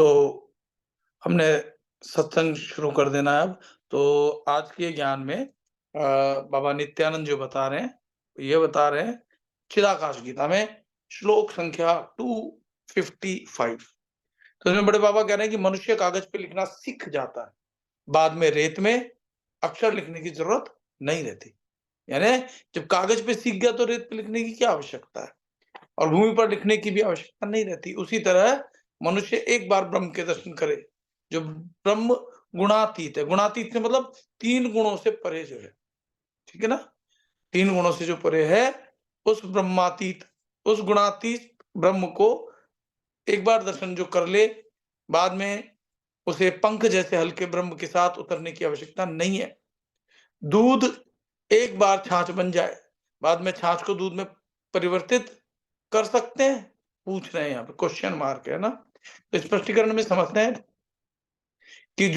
तो हमने सत्संग शुरू कर देना है अब। तो आज के ज्ञान में बाबा नित्यानंद जो बता रहे हैं, ये बता रहे हैं चिदाकाश गीता में श्लोक संख्या 255। तो इसमें बड़े बाबा कह रहे हैं कि मनुष्य कागज पे लिखना सीख जाता है, बाद में रेत में अक्षर लिखने की जरूरत नहीं रहती। यानी जब कागज पे सीख गया तो रेत पे लिखने की क्या आवश्यकता है, और भूमि पर लिखने की भी आवश्यकता नहीं रहती। उसी तरह मनुष्य एक बार ब्रह्म के दर्शन करे, जो ब्रह्म गुणातीत है। गुणातीत से मतलब 3 गुणों से परे जो है, ठीक है ना? 3 गुणों से जो परे है, उस ब्रह्मातीत, उस गुणातीत ब्रह्म को एक बार दर्शन जो कर ले, बाद में उसे पंख जैसे हल्के ब्रह्म के साथ उतरने की आवश्यकता नहीं है। दूध एक बार छाछ बन जाए, बाद में छाछ को दूध में परिवर्तित कर सकते हैं? पूछ रहे हैं, यहाँ पे क्वेश्चन मार्क है ना। तो स्पष्टीकरण में समझते हैं कि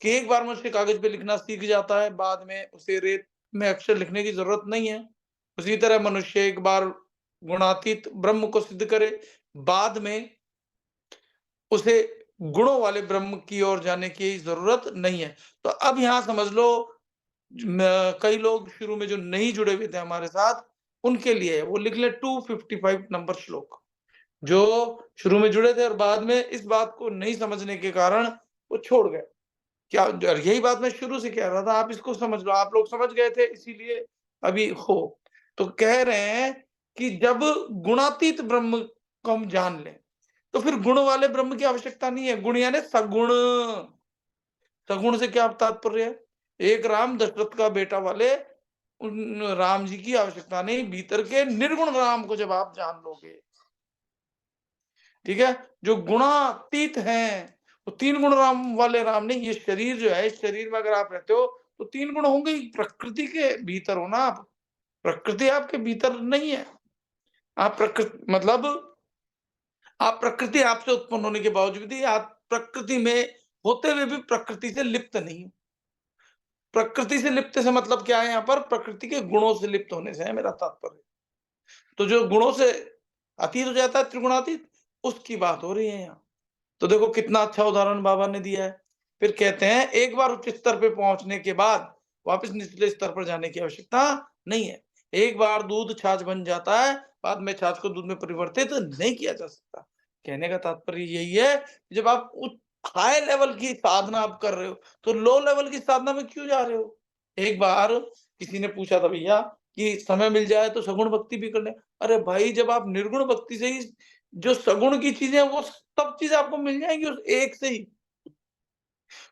कि एक बार मनुष्य कागज पे लिखना सीख जाता है, बाद में उसे रेत में अक्षर लिखने की जरूरत नहीं है। उसी तरह मनुष्य एक बार गुणातीत ब्रह्म को सिद्ध करे, बाद में उसे गुणों वाले ब्रह्म की ओर जाने की जरूरत नहीं है। तो अब यहाँ समझ लो, कई लोग शुरू में जो नहीं जुड़े हुए थे हमारे साथ, उनके लिए है। वो लिख ले 255 नंबर श्लोक। जो शुरू में जुड़े थे और बाद में इस बात को नहीं समझने के कारण वो छोड़ गए। क्या, और यही बात मैं शुरू से कह रहा था, आप इसको समझ लो। आप लोग समझ गए थे, इसीलिए अभी हो। तो कह रहे हैं कि जब गुणातीत ब्रह्म को हम जान लें, तो फिर गुण वाले ब्रह्म की आवश्यकता नहीं है। गुण यानी सगुण। सगुण से क्या तात्पर्य है? एक राम दशरथ का बेटा वाले उन राम जी की आवश्यकता नहीं। भीतर के निर्गुण राम को जब आप जान लोगे, ठीक है, जो गुणातीत हैं, वो 3 गुण राम वाले राम नहीं। ये शरीर जो है, इस शरीर में अगर आप रहते हो तो 3 गुण होंगे ही। प्रकृति के भीतर हो ना आप, प्रकृति आपके भीतर नहीं है। आप प्रकृति मतलब आप प्रकृति आपसे उत्पन्न होने के बावजूद भी आप प्रकृति में होते हुए भी प्रकृति से लिप्त नहीं हो। प्रकृति से लिप्त से मतलब क्या है? यहाँ पर प्रकृति के गुणों से लिप्त होने से है मेरा तात्पर्य। तो जो गुणों से अतीत हो जाता है, त्रिगुणातीत, उसकी बात हो रही है यहाँ। तो देखो कितना अच्छा उदाहरण बाबा ने दिया है। फिर कहते हैं एक बार उच्च स्तर पे पहुंचने के बाद वापस निचले स्तर पर जाने की आवश्यकता नहीं है। एक बार दूध छाछ बन जाता है, बाद में छाछ को दूध में परिवर्तित नहीं किया जा सकता। कहने का तात्पर्य यही है कि जब आप हाई लेवल की साधना आप कर रहे हो, तो लो लेवल की साधना में क्यों जा रहे हो? एक बार किसी ने पूछा था भैया कि समय मिल जाए तो सगुण भक्ति भी कर ले। अरे भाई, जब आप निर्गुण भक्ति से ही जो सगुण की चीजें, वो सब चीजें आपको मिल जाएंगी उस एक से ही।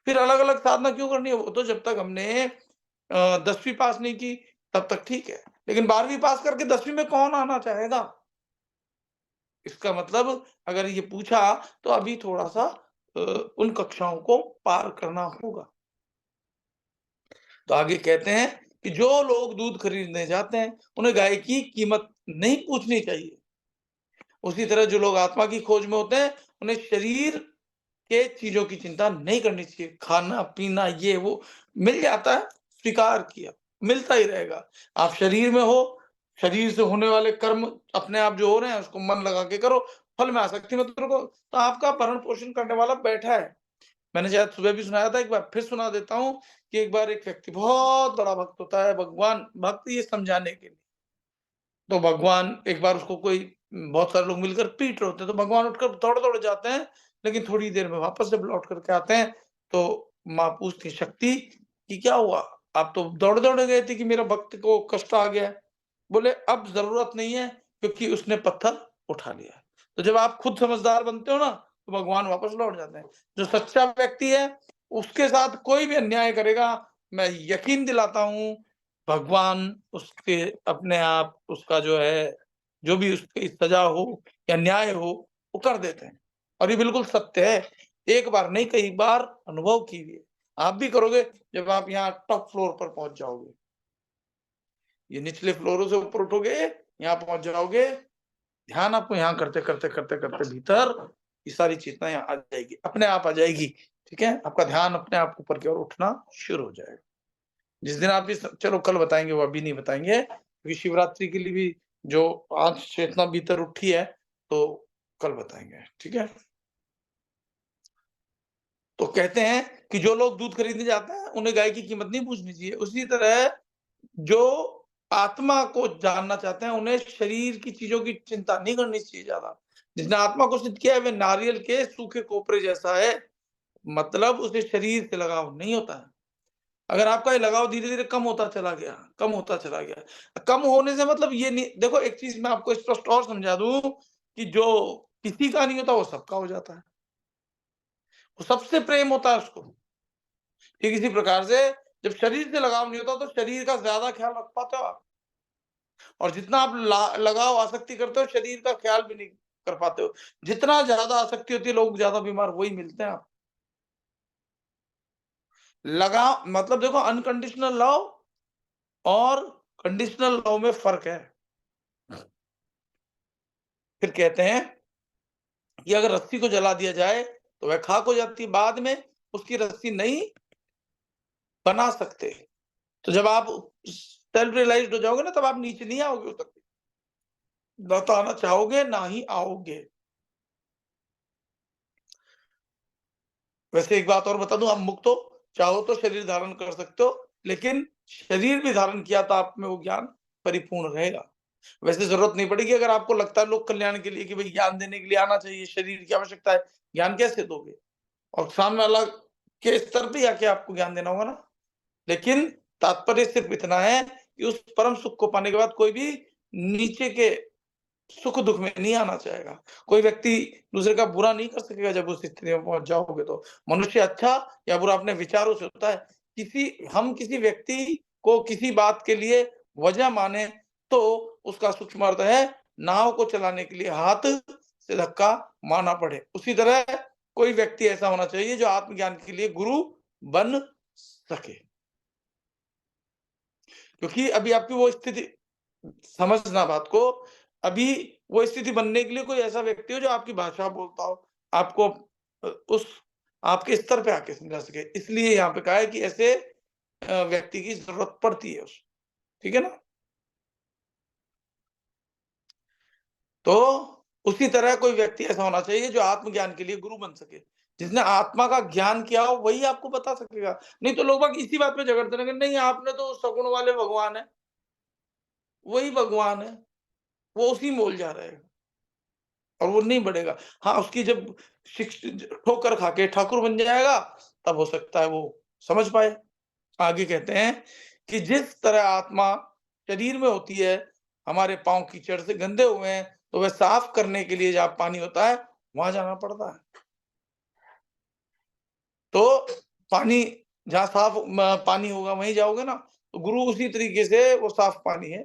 फिर अलग अलग साधना क्यों करनी है? वो तो जब तक हमने 10वीं पास नहीं की तब तक ठीक है, लेकिन 12वीं पास करके 10वीं में कौन आना चाहेगा? इसका मतलब अगर ये पूछा, तो अभी थोड़ा सा उन कक्षाओं को पार करना होगा। तो आगे कहते हैं कि जो लोग दूध खरीदने जाते हैं, उन्हें गाय की कीमत नहीं पूछनी चाहिए। उसी तरह जो लोग आत्मा की खोज में होते हैं, उन्हें शरीर के चीजों की चिंता नहीं करनी चाहिए। खाना पीना ये वो मिल जाता है, स्वीकार किया, मिलता ही रहेगा। आप शरीर में हो, शरीर से होने वाले कर्म अपने आप जो हो रहे हैं उसको मन लगा के करो, फल में आसक्ति मत रखो। तो आपका भरण पोषण करने वाला बैठा है। मैंने शायद सुबह भी सुनाया था, एक बार फिर सुना देता हूँ कि एक बार एक व्यक्ति बहुत बड़ा भक्त होता है, भगवान भक्त ये समझाने के लिए। तो भगवान एक बार उसको कोई बहुत सारे लोग मिलकर पीट रहे होते हैं, तो भगवान उठकर दौड़-दौड़ जाते हैं, लेकिन थोड़ी देर में वापस जब लौट करके आते हैं, तो माँ पूछती शक्ति कि क्या हुआ? आप तो दौड़-दौड़ गए थे कि मेरा भक्त को कष्ट आ गया है। बोले अब ज़रूरत नहीं है, क्योंकि उसने पत्थर उठा लिया है। तो जब आप खुद समझदार बनते हो ना, तो भगवान वापस लौट जाते हैं। जो सच्चा व्यक्ति है, उसके साथ कोई भी अन्याय करेगा, मैं यकीन दिलाता हूँ भगवान उसके अपने आप उसका जो है, जो भी उसकी सजा हो या न्याय हो, वो कर देते हैं। और ये बिल्कुल सत्य है। एक बार नहीं, कई बार अनुभव कीजिए। आप भी करोगे जब आप यहाँ टॉप फ्लोर पर पहुँच जाओगे। ये निचले फ्लोरों से ऊपर उठोगे, यहाँ पहुँच जाओगे, ध्यान आपको यहाँ करते-करते भीतर ये सारी चेतना यहाँ आ जाएगी, अपने आप आ जाएगी, ठीक है? आपका ध्यान अपने आप ऊपर की ओर उठना शुरू हो जाएगा। जिस दिन आप इस चलो कल बताएँगे, वो अभी नहीं बताएँगे, क्योंकि शिवरात्रि के लिए भी जो आज चेतना भीतर उठी है, तो कल बताएंगे, ठीक है। तो कहते हैं कि जो लोग दूध खरीदने जाते हैं उन्हें गाय की कीमत नहीं पूछनी चाहिए। उसी तरह जो आत्मा को जानना चाहते हैं उन्हें शरीर की चीजों की चिंता नहीं करनी चाहिए ज्यादा। जिसने आत्मा को सिद्ध किया है वे नारियल के सूखे कोपरे जैसा है, मतलब उसे शरीर से लगाव नहीं होता है। अगर आपका ये लगाव धीरे-धीरे कम होता चला गया, कम होता चला गया। कम होने से मतलब ये नहीं, देखो एक चीज़ मैं आपको स्पष्ट और समझा दूँ कि जो किसी का नहीं होता वो सबका हो जाता है। वो सबसे प्रेम होता है उसको। ठीक इसी प्रकार से जब शरीर से लगाव नहीं होता तो शरीर का ज़्यादा ख्याल रख पाते हो आप। और जितना आप लगाव आसक्ति करते हो शरीर का ख्याल भी नहीं कर पाते हो। जितना ज़्यादा आसक्ति होती है लोग ज़्यादा बीमार वही मिलते हैं आप। लगाव मतलब देखो अनकंडीशनल लव और कंडीशनल लव में फ़र्क है। फिर कहते हैं कि अगर रस्सी को जला दिया जाए तो वह खाक हो जाती है, बाद में उसकी रस्सी नहीं बना सकते। तो जब आप सेल्फ रियलाइज्ड हो जाओगे ना तब आप नीचे नहीं आओगे उतर के। ना तो आना चाहोगे ना ही आओगे। वैसे एक बात और बता दूं, आप मुक्त हो, चाहो तो शरीर धारण कर सकते हो, लेकिन शरीर भी धारण किया तो आप में वो ज्ञान परिपूर्ण रहेगा। वैसे जरूरत नहीं पड़ेगी अगर आपको लगता है लोक कल्याण के लिए कि भाई ज्ञान देने के लिए आना चाहिए, शरीर की आवश्यकता है, ज्ञान कैसे दोगे? और सामने वाला के स्तर पे आके आपको ज्ञान देना होगा ना। लेकिन तात्पर्य सिर्फ इतना है कि उस परम सुख को पाने के बाद कोई भी नीचे के सुख दुख में नहीं आना चाहेगा। कोई व्यक्ति दूसरे का बुरा नहीं कर सकेगा जब उस स्थिति में पहुंच जाओगे तो। मनुष्य अच्छा या बुरा अपने विचारों से होता है। हम किसी व्यक्ति को किसी बात के लिए वजह माने तो उसका सूक्ष्म अर्थ है नाव को चलाने के लिए हाथ से धक्का मारना पड़े। उसी तरह कोई व्यक्ति ऐसा होना चाहिए जो आत्मज्ञान के लिए गुरु बन सके। क्योंकि अभी आपकी वो स्थिति, समझना बात को, अभी वो स्थिति बनने के लिए कोई ऐसा व्यक्ति हो जो आपकी भाषा बोलता हो, आपको उस आपके स्तर पे आके समझा सके। इसलिए यहाँ पे कहा है कि ऐसे व्यक्ति की ज़रूरत पड़ती है उस, ठीक है ना? तो उसी तरह कोई व्यक्ति ऐसा होना चाहिए जो आत्मज्ञान के लिए गुरु बन सके। जिसने आत्मा का ज्ञान किया हो वही आपको बता सकेगा। नहीं तो लोग बाग इसी बात पे झगड़ते रहेंगे, नहीं आपने तो सगुण वाले भगवान है, वही भगवान है, वो उसी में उलझा रहेगा। और वो नहीं बढ़ेगा। हाँ, उसकी जब ठोकर खा के ठाकुर बन जाएगा, तब हो सकता है वो समझ पाए। आगे कहते हैं कि जिस तरह आत्मा शरीर में होती है, हमारे पाँव कीचड़ से गंदे हुए हैं, तो वह साफ करने के लिए जहाँ पानी होता है, वहाँ जाना पड़ता है। तो पानी जहाँ साफ पानी होगा वहीं जाओगे ना, तो गुरु उसी तरीके से वो साफ पानी है।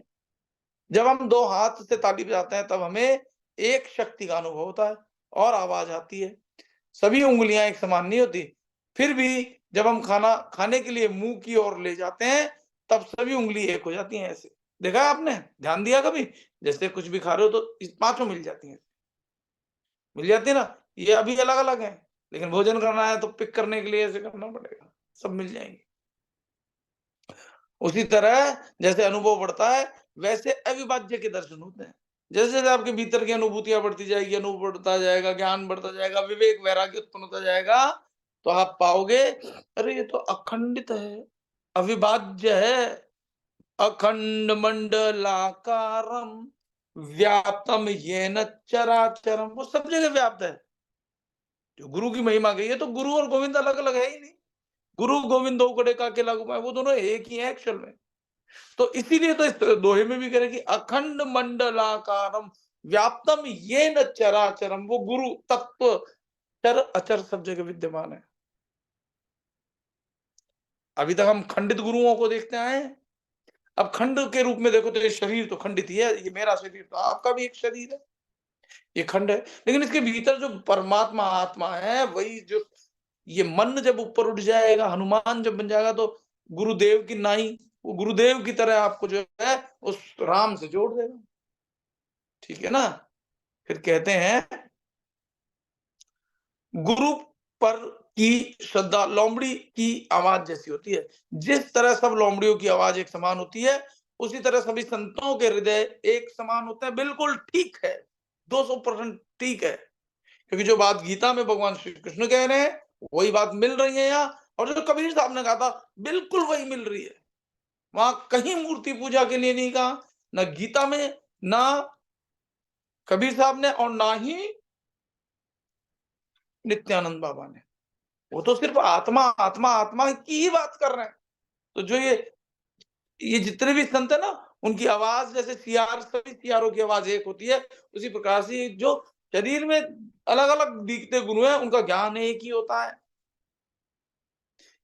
जब हम 2 हाथ से ताली बजाते हैं तब हमें एक शक्ति का अनुभव होता है और आवाज़ आती है। सभी उँगलियाँ एक समान नहीं होती। फिर भी जब हम खाना खाने के लिए मुँह की ओर ले जाते हैं, तब सभी उँगली एक हो जाती हैं ऐसे। देखा है आपने? ध्यान दिया कभी? जैसे कुछ भी खा रहे हो तो इस पाँचों मिल जाती हैं। मिल जाती है ना? ये अभी अलग-अलग हैं, लेकिन भोजन करना है तो पिक करने के लिए ऐसे करना पड़ेगा। सब मिल जाएँगी। उसी तरह जैसे अनुभव बढ़ता है, वैसे अविभाज्य के दर्शन होते हैं। जैसे-जैसे आपके भीतर की अनुभूतियाँ बढ़ती जाएगी, अनुभव बढ़ता जाएगा, ज्ञान बढ़ता जाएगा, विवेक, वैराग्य उत्पन्न होता जाएगा, तो आप पाओगे, अरे ये तो अखंडित है, अविभाज्य है, अखंड मंडलाकारम व्याप्तम येन चराचरम, वो सब जगह व्याप्त है। जो गुरु की महिमा गई है, तो गुरु और गोविंद अलग-अलग है ही नहीं। गुरु गोविंद दो कड़े काके लागू पाए, वो दोनों एक ही हैं एक्चुअल में। तो इसीलिए तो इस दोहे में भी कह रहे कि अखंड मंडलाकारम व्याप्तम येन चराचरम, वो गुरु तत्व चर अचर सब जगह विद्यमान है। अभी तक हम खंडित गुरुओं को देखते आए हैं। अब खंड के रूप में देखो तो ये शरीर तो खंडित ही है, ये मेरा शरीर तो आपका भी एक शरीर है, ये खंड है। लेकिन इसके भीतर जो परमात्मा आत्मा है वही जो, ये मन जब ऊपर उठ जाएगा, हनुमान जब बन जाएगा तो गुरुदेव की नाई, वो गुरुदेव की तरह आपको जो है उस राम से जोड़ देगा। ठीक है ना? फिर कहते हैं गुरु पर की श्रद्धा लोमड़ी की आवाज जैसी होती है। जिस तरह सब लोमड़ियों की आवाज एक समान होती है, उसी तरह सभी संतों के हृदय एक समान होते हैं। बिल्कुल ठीक है, 200% ठीक है। क्योंकि जो बात गीता में भगवान श्री कृष्ण कह रहे हैं, वही बात मिल रही है यहाँ, और जो कबीर साहब ने कहा था, बिल्कुल वही मिल रही है। वहाँ कहीं मूर्ति पूजा के लिए नहीं कहा, ना गीता में, ना कबीर साहब ने, और ना ही नित्यानंद बाबा ने। वो तो सिर्फ आत्मा, आत्मा, आत्मा की ही बात कर रहे हैं। तो जो ये जितने भी संत है ना, उनकी आवाज जैसे सियार, सभी सियारों की आवाज एक होती है, उसी प्रकार से जो शरीर में अलग अलग दिखते गुरु हैं, उनका ज्ञान एक ही होता है।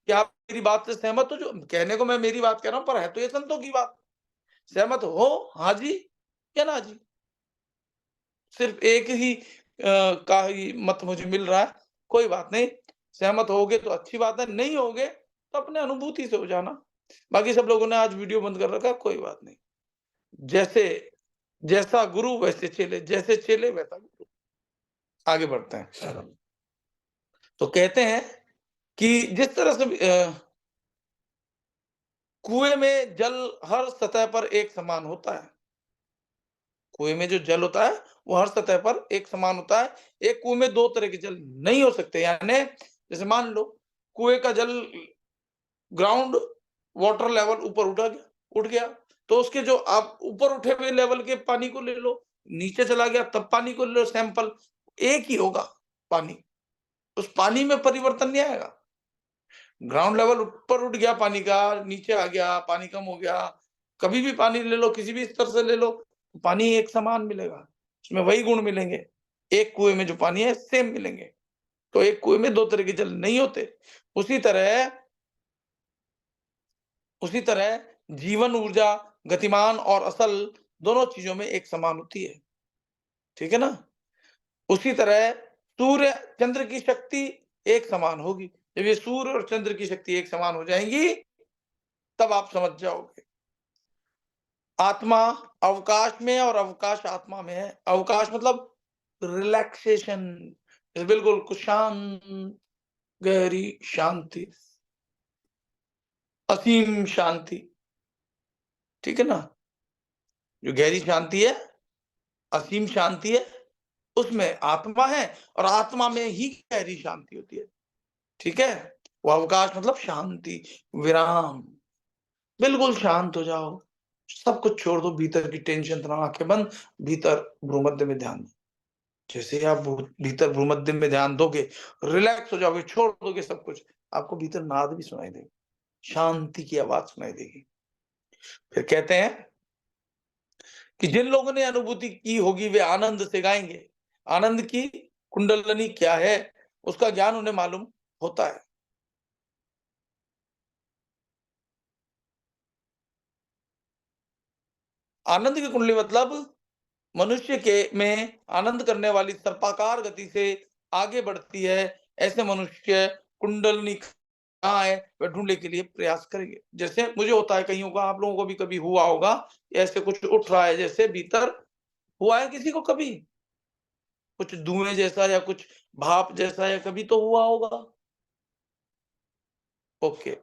क्या आप मेरी बात से सहमत हो? जो कहने को मैं मेरी बात कह रहा हूं, पर है तो ये संतों की बात। सहमत हो? हाँ जी या ना जी? सिर्फ एक ही का ही मत मुझे मिल रहा है, कोई बात नहीं। सहमत होगे तो अच्छी बात है, नहीं होगे तो अपने अनुभूति से हो जाना। बाकी सब लोगों ने आज वीडियो बंद कर रखा है, कोई बात नहीं। जैसे जैसा गुरु वैसे चेले, जैसे चेले वैसा गुरु। आगे बढ़ते हैं। तो कहते हैं कि जिस तरह से कुएं में जल हर सतह पर एक समान होता है। कुएं में जो जल होता है, वो हर सतह पर एक समान होता है। एक कुएं में दो तरह के जल नहीं हो सकते। यानी जैसे मान लो कुएं का जल ग्राउंड वाटर लेवल ऊपर उठ गया, तो उसके जो आप ऊपर उठे हुए लेवल के पानी को ले लो, नीचे चला गया तब पानी को ले लो, सैंपल एक ही होगा पानी। उस पानी में परिवर्तन नहीं आएगा। ग्राउंड लेवल ऊपर उठ गया पानी का, नीचे आ गया, पानी कम हो गया। कभी भी पानी ले लो, किसी भी स्तर से ले लो, पानी एक समान मिलेगा। उसमें वही गुण मिलेंगे। एक कुएं में जो पानी है सेम मिलेंगे। तो एक कुएं में दो तरह के जल नहीं होते। उसी तरह उसी तरह जीवन ऊर्जा, गतिमान और असल दोनों चीजों में एक समान होती है। ठीक है ना? उसी तरह सूर्य, चंद्र की शक्ति एक समान होगी। जब ये सूर्य और चंद्र की शक्ति एक समान हो जाएंगी, तब आप समझ जाओगे। आत्मा अवकाश में और अवकाश आत्मा में है। अवकाश मतलब रिलैक्सेशन, बिल्कुल कुछ शांत, गहरी शांति, असीम शांति। ठीक है ना? जो गहरी शांति है, असीम शांति है, उसमें आत्मा है, और आत्मा में ही गहरी शांति होती है। ठीक है? वो अवकाश मतलब शांति, विराम। बिल्कुल शांत हो जाओ, सब कुछ छोड़ दो, भीतर की टेंशन तनाव, आंखें बंद, भीतर भ्रूमध्य में ध्यान दो। जैसे ही आप भीतर भ्रूमध्य में ध्यान दोगे, रिलैक्स हो जाओगे, छोड़ दोगे सब कुछ, आपको भीतर नाद भी सुनाई देगी, शांति की आवाज सुनाई देगी। फिर कहते हैं कि जिन लोगों ने अनुभूति की होगी वे आनंद से गाएंगे। आनंद की कुंडलनी क्या है, उसका ज्ञान उन्हें मालूम होता है। आनंद की कुंडली मतलब मनुष्य के में आनंद करने वाली सर्पाकार गति से आगे बढ़ती है। ऐसे मनुष्य कुंडलनी कहाँ है, वह ढूंढने के लिए प्रयास करेंगे। जैसे मुझे होता है, कहीं होगा, आप लोगों को भी कभी हुआ होगा, ऐसे कुछ उठ रहा है, जैसे भीतर हुआ है किसी को कभी, कुछ धुएं जैसा या कुछ भाप जैसा, या कभी तो हुआ होगा। ओके।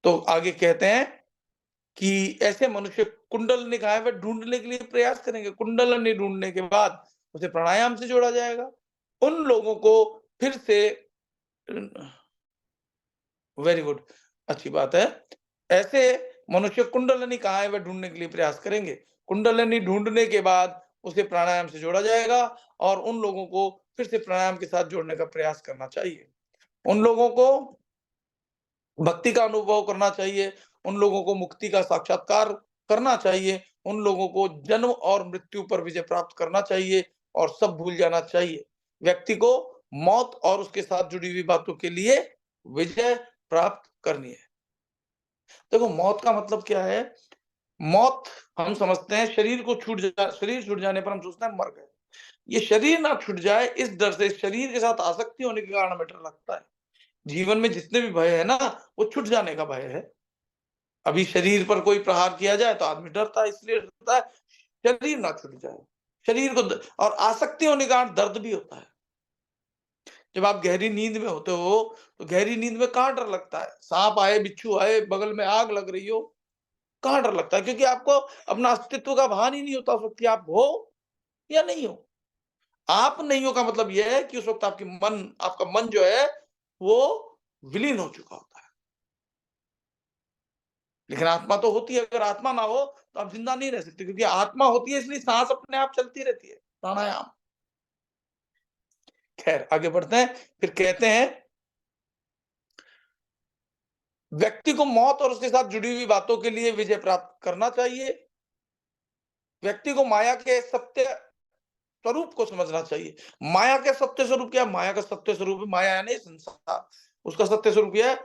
तो आगे कहते हैं कि ऐसे मनुष्य कुंडलनी कहाँ है, वह ढूंढने के लिए प्रयास करेंगे। कुंडलनी ढूंढने के बाद उसे प्राणायाम से जोड़ा जाएगा। उन लोगों को फिर से, वेरी गुड, अच्छी बात है। ऐसे मनुष्य कुंडलनी कहाँ है, वह ढूंढने के लिए प्रयास करेंगे। कुंडलनी ढूंढने के बाद उसे प्राणायाम से जोड़ा जाएगा, और उन लोगों को फिर से प्राणायाम के साथ जोड़ने का प्रयास करना चाहिए। उन लोगों को भक्ति का अनुभव करना चाहिए, उन लोगों को मुक्ति का साक्षात्कार करना चाहिए, उन लोगों को जन्म और मृत्यु पर विजय प्राप्त करना चाहिए, और सब भूल जाना चाहिए। व्यक्ति को मौत और उसके साथ जुड़ी हुई बातों के लिए विजय प्राप्त करनी है। देखो, मौत का मतलब क्या है? मौत हम समझते हैं शरीर छूट जाने पर हम सोचते हैं मर गए। ये शरीर ना छूट जाए, इस डर से, शरीर के साथ आसक्ति होने के कारण हमें डर लगता है। जीवन में जितने भी भय है ना, वो छूट जाने का भय है। अभी शरीर पर कोई प्रहार किया जाए तो आदमी डरता है, इसलिए डरता है शरीर ना छूट जाए। शरीर को और आसक्ति होने के कारण दर्द भी होता है। जब आप गहरी नींद में होते हो, तो गहरी नींद में कहाँ डर लगता है? सांप आए, बिच्छू आए, बगल में आग लग रही हो, कहाँ डर लगता है? क्योंकि आपको अपना अस्तित्व का भान ही नहीं होता उस वक्त, आप हो या नहीं हो। आप नहीं हो का मतलब यह है कि उस वक़्त आपका मन जो है वो विलीन हो चुका होता है। लेकिन आत्मा तो होती है, अगर आत्मा ना हो तो आप ज़िंदा नहीं रह सकते, क्योंकि आत्मा होती है इसलिए साँस अपने आप चलती रहती है, प्राणायाम। खैर आगे बढ़ते हैं, फिर कहते हैं व्यक्ति को मौत और उसके साथ जुड़ी हुई बातों के लिए विजय प्राप्त करना चाहिए। व्यक्ति को माया के सत्य स्वरूप को समझना चाहिए। माया के सत्य स्वरूप क्या है? माया का सत्य स्वरूप है, माया यानी संसार। उसका सत्य स्वरूप यह है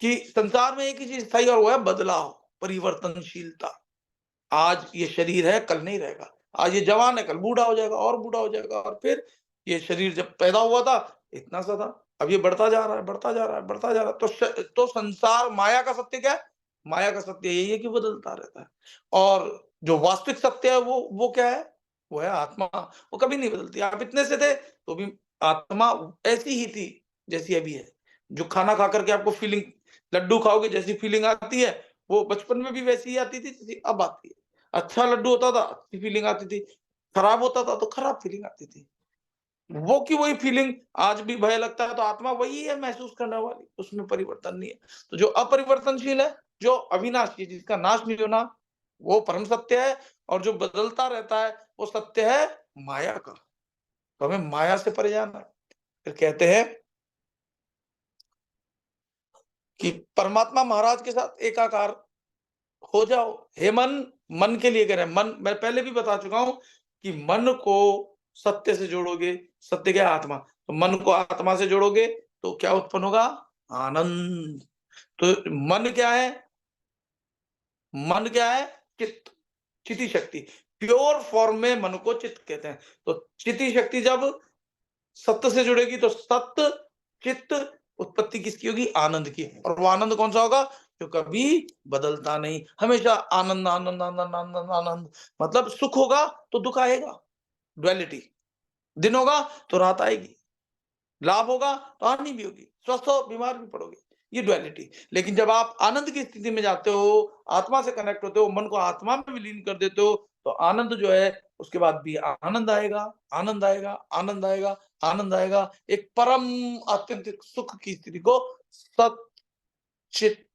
कि संसार में एक ही चीज़ स्थायी और वो है बदलाव, परिवर्तनशीलता। आज ये शरीर है, कल नहीं रहेगा। आज ये जवान है, कल बूढ़ा हो जाएगा और बूढ़ा हो जाएगा, और फिर ये शरीर जब पैदा हुआ था, इतना सा था। अब ये बढ़ता जा रहा है, बढ़ता जा रहा है, बढ़ता जा रहा है। तो संसार माया का सत्य क्या है? माया का सत्य यही है कि बदलता रहता है। और जो वास्तविक सत्य है वो क्या है? वो है आत्मा। वो कभी नहीं बदलती। आप इतने से थे, तो भी आत्मा ऐसी ही थी, जैसी अभी है। जो खाना खा कर के आपको फीलिंग, लड्डू खाओगे जैसी फीलिंग आती है, वो बचपन में भी वैसी ही आती थी जैसी अब आती है। अच्छा लड्डू होता था, अच्छी फीलिंग आती थी, खराब होता था तो खराब फीलिंग आती थी। वो की वही फीलिंग आज भी भय लगता है, तो आत्मा वही है महसूस करने वाली, उसमें परिवर्तन नहीं है। तो जो अपरिवर्तनशील है, जो अविनाशी है, जिसका नाश नहीं होना, वो परम सत्य है, और जो बदलता रहता है, वो सत्य है माया का। तो हमें माया से परे जाना है। फिर कहते हैं कि परमात्मा महाराज के साथ एकाकार हो जाओ। हे मन, मन के लिए कह रहे हैं। मन मैं पहले भी बता चुका हूं कि मन को सत्य से जोड़ोगे, सत्य क्या है? आत्मा। तो मन को आत्मा से जोड़ोगे तो क्या उत्पन्न होगा? आनंद। तो मन क्या है? मन क्या है? चित्त, चिति शक्ति। प्योर फॉर्म में मन को चित्त कहते हैं। तो चिति शक्ति जब सत्य से जुड़ेगी तो सत्य चित्त, उत्पत्ति किसकी होगी? आनंद की। और वो आनंद कौन सा होगा? जो कभी बदलता नहीं, हमेशा आनंद आनंद आनंद आनंद आनंद। मतलब सुख होगा तो दुख आएगा, डुअलिटी। दिन होगा तो रात आएगी, लाभ होगा तो हानि भी होगी, स्वस्थ हो बीमार भी पड़ोगे, ये डुअलिटी। लेकिन जब आप आनंद की स्थिति में जाते हो, आत्मा से कनेक्ट होते हो, मन को आत्मा में विलीन कर देते हो, तो आनंद जो है उसके बाद भी आनंद आएगा, आनंद आएगा, आनंद आएगा, आनंद आएगा। एक परम आत्यंतिक सुख की स्थिति को सत चित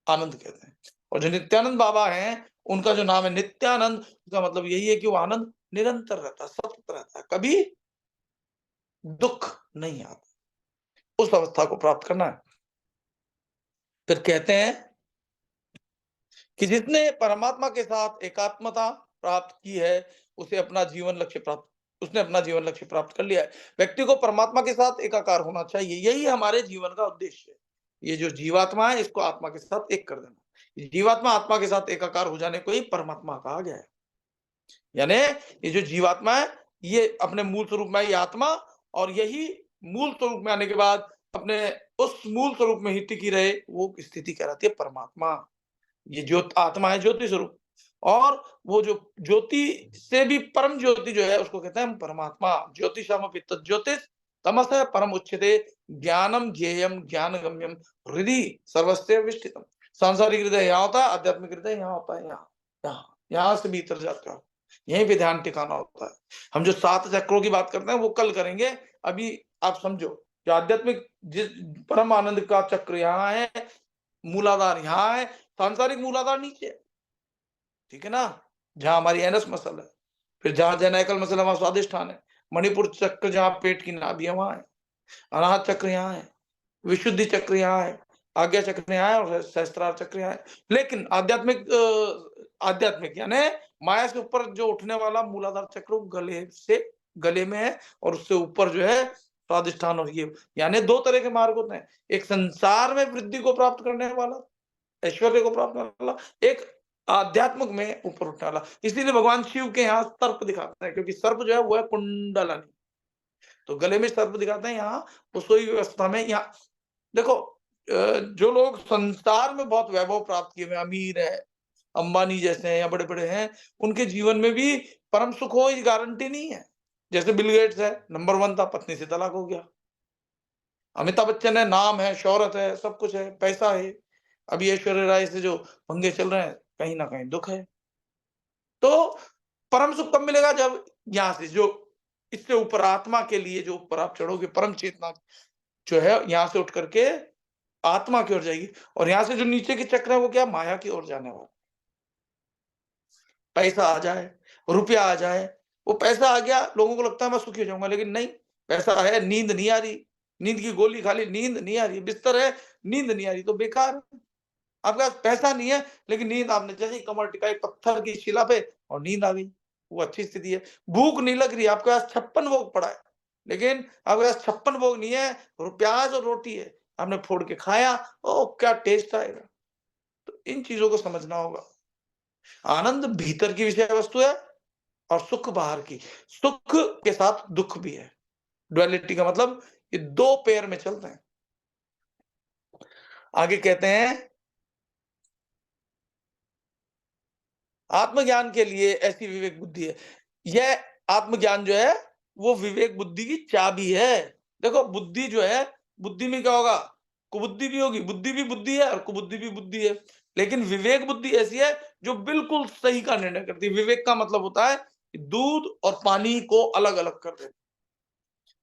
आनंद कहते हैं। और जो नित्यानंद बाबा हैं, उनका जो नाम है नित्यानंद, उसका मतलब यही है कि वो आनंद निरंतर रहता है, सतत रहता है, कभी दुःख नहीं आता। उस अवस्था को प्राप्त करना है। फिर कहते हैं कि जिसने परमात्मा के साथ एकात्मता प्राप्त की है, उसे अपना जीवन लक्ष्य प्राप्त उसने अपना जीवन लक्ष्य प्राप्त कर लिया है। व्यक्ति को परमात्मा के साथ एकाकार होना चाहिए, यही हमारे जीवन का उद्देश्य है। ये जो जीवात्मा है, इसको आत्मा के साथ एक कर देना। जीवात्मा आत्मा के साथ एकाकार हो जाने को ही परमात्मा कहा गया है। यानी ये जो जीवात्मा है, ये अपने मूल स्वरूप में है, ये आत्मा, और यही मूल स्वरूप में आने के बाद अपने उस मूल स्वरूप में ही टिकी रहे, वो स्थिति कहलाती है परमात्मा। ये ज्योत आत्मा है, ज्योति स्वरूप। और वो जो ज्योति से भी परम ज्योति जो है, उसको कहते हैं हम परमात्मा। ज्योतिषमपि तज्ज्योतिष तमसः परम उच्यते ज्ञानम ज्ञेयम ज्ञानगम्यम हृदि सर्वस्य विष्ठितम। सांसारिक हृदय यहाँ होता है, आध्यात्मिक हृदय यहाँ होता है, यहाँ से भीतर जाते हो, यहीं पे ध्यान टिकाना होता है। हम जो 7 चक्रों की बात करते हैं वो कल करेंगे। अभी आप समझो, जो आध्यात्मिक जिस परम आनंद का चक्र यहाँ है, मूलाधार यहाँ है, सांसारिक मूलाधार नीचे है, ठीक है ना? जहाँ हमारी एनस मसल है, फिर जहाँ जनैकल मसल वहाँ स्वादिष्ठान है, मणिपुर चक्र जहाँ पेट की नाभि है वहाँ है, अनाहत चक्र यहाँ है, विशुद्धि चक्र यहाँ है, आज्ञा चक्र यहाँ है, और सहस्त्रार चक्र यहाँ है। लेकिन आध्यात्मिक यानी माया से ऊपर जो उठने वाला मूलाधार चक्र वो गले में है, और उससे ऊपर जो है स्वादिष्ठान, और ये यानी 2 तरह के मार्ग होते हैं। एक संसार में वृद्धि को प्राप्त करने वाला, ऐश्वर्य को प्राप्त करने वाला, एक आध्यात्मिक में ऊपर उठने वाला। इसीलिए भगवान शिव के यहाँ सर्प दिखाते हैं, क्योंकि सर्प जो है वो है कुंडलनी। तो गले में सर्प दिखाते हैं, यहाँ उसोई व्यवस्था में। यहाँ देखो, जो लोग संसार में बहुत वैभव प्राप्त किए हुए, अमीर है, अंबानी जैसे हैं या बड़े-बड़े हैं, उनके जीवन में भी परम सुख हो ये गारंटी नहीं है। जैसे बिल गेट्स है, नंबर 1 था, पत्नी से तलाक हो गया। अमिताभ बच्चन है, नाम है, शोहरत है, सब कुछ है, पैसा है। अभी ऐश्वर्या राय से जो पंगे चल रहे हैं, कहीं न कहीं दुःख है। तो परम सुख कब मिलेगा? जब यहाँ से जो इससे ऊपर आत्मा के लिए जो ऊपर आप चढ़ोगे, परम चेतना जो है यहाँ से उठ करके आत्मा की ओर जाएगी, और यहाँ से जो नीचे के चक्र है वो क्या, माया की ओर जाने वाला। पैसा आ जाए, रुपया आ जाए, वो पैसा आ गया, लोगों को लगता है मैं सुखी हो जाऊँगा, लेकिन नहीं, पैसा है, नींद नहीं आ रही, नींद की गोली खा ली, नींद नहीं आ रही, बिस्तर है, नींद नहीं आ रही, तो बेकार है। आपके पास पैसा नहीं है, लेकिन नींद आपने जैसे ही कमर टिकाई पत्थर की शिला पे और नींद आ गई, वो अच्छी स्थिति है। भूख नहीं लग रही, आपके पास 56 भोग पड़ा है, लेकिन आपके पास 56 भोग नहीं है, प्याज और रोटी है, आपने फोड़ के खाया, ओह! क्या टेस्ट आएगा। तो इन चीज़ों को समझना होगा। आनंद भीतर की विषय वस्तु है और सुख बाहर की। सुख के साथ दुःख भी है। डुअलिटी का मतलब ये 2 पेयर में चलते हैं। आगे कहते हैं, आत्मज्ञान के लिए ऐसी विवेक बुद्धि है। यह आत्मज्ञान जो है, वो विवेक बुद्धि की चाबी है। देखो बुद्धि जो है, बुद्धि में क्या होगा? कुबुद्धि भी होगी, बुद्धि भी बुद्धि है और कुबुद्धि भी बुद्धि है। लेकिन विवेक बुद्धि ऐसी है जो बिल्कुल सही का निर्णय करती है। विवेक का मतलब होता है कि दूध और पानी को अलग-अलग कर देना।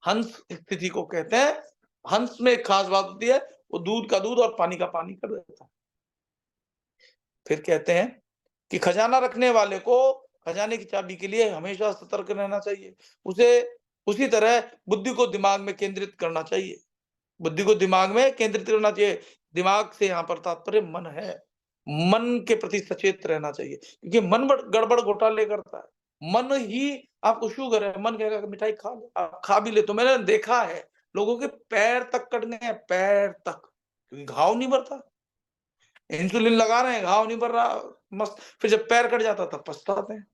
हंस स्थिति को कहते हैं। हंस में एक खास बात होती है, वो दूध का दूध और पानी का पानी कर देता है। फिर कहते हैं कि खजाना रखने वाले को खजाने की चाबी के लिए हमेशा सतर्क रहना चाहिए। उसे उसी तरह बुद्धि को दिमाग में केंद्रित करना चाहिए। बुद्धि को दिमाग में केंद्रित करना चाहिए। दिमाग से यहाँ पर तात्पर्य मन है। मन के प्रति सचेत रहना चाहिए, क्योंकि मन गड़बड़ घोटाले करता है। मन ही आपको शुगर है, मन कहेगा कि मिठाई खा लो, आप खा भी ले, तो मैंने देखा है लोगों के पैर तक कट गए हैं, पैर तक, क्योंकि घाव नहीं भरता। इंसुलिन लगा रहे हैं, घाव नहीं भर रहा, मस्त, फिर जब पैर कट जाता तब पछताते हैं।